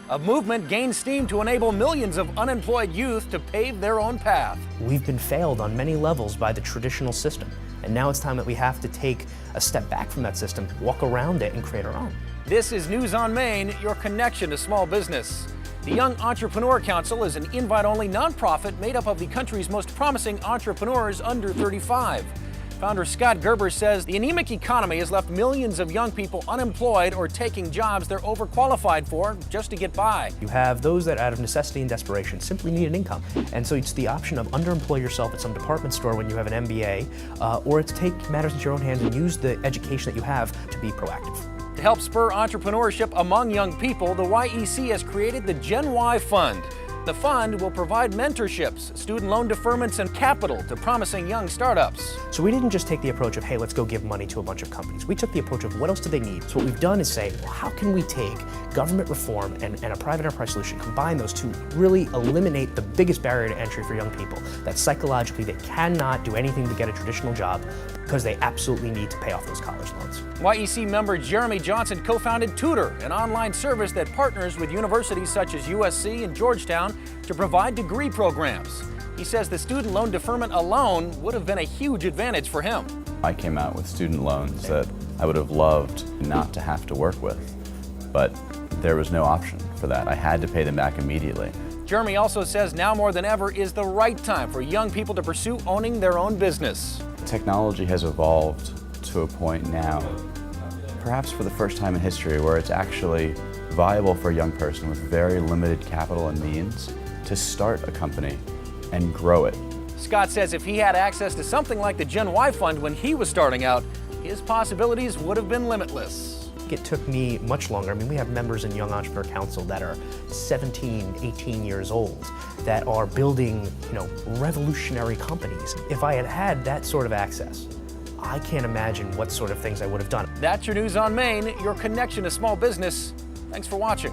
A movement gained steam to enable millions of unemployed youth to pave their own path. We've been failed on many levels by the traditional system, and now it's time that we have to take a step back from that system, walk around it, and create our own. This is News on Main, your connection to small business. The Young Entrepreneur Council is an invite-only nonprofit made up of the country's most promising entrepreneurs under 35. Founder Scott Gerber says the anemic economy has left millions of young people unemployed or taking jobs they're overqualified for just to get by. You have those that out of necessity and desperation simply need an income. And so it's the option of underemploy yourself at some department store when you have an MBA, or to take matters into your own hands and use the education that you have to be proactive. To help spur entrepreneurship among young people, the YEC has created the Gen Y Fund. The fund will provide mentorships, student loan deferments, and capital to promising young startups. So we didn't just take the approach of, hey, let's go give money to a bunch of companies. We took the approach of what else do they need? So what we've done is say, well, how can we take government reform and a private enterprise solution, combine those to really eliminate the biggest barrier to entry for young people, that psychologically they cannot do anything to get a traditional job because they absolutely need to pay off those college loans. YEC member Jeremy Johnson co-founded Tutor, an online service that partners with universities such as USC and Georgetown to provide degree programs. He says the student loan deferment alone would have been a huge advantage for him. I came out with student loans that I would have loved not to have to work with, but there was no option for that. I had to pay them back immediately. Jeremy also says now more than ever is the right time for young people to pursue owning their own business. Technology has evolved to a point now, perhaps for the first time in history, where it's actually viable for a young person with very limited capital and means to start a company and grow it. Scott says if he had access to something like the Gen Y Fund when he was starting out, his possibilities would have been limitless. It took me much longer. I mean, we have members in Young Entrepreneur Council that are 17, 18 years old that are building, revolutionary companies. If I had had that sort of access, I can't imagine what sort of things I would have done. That's your News on Main, your connection to small business. Thanks for watching.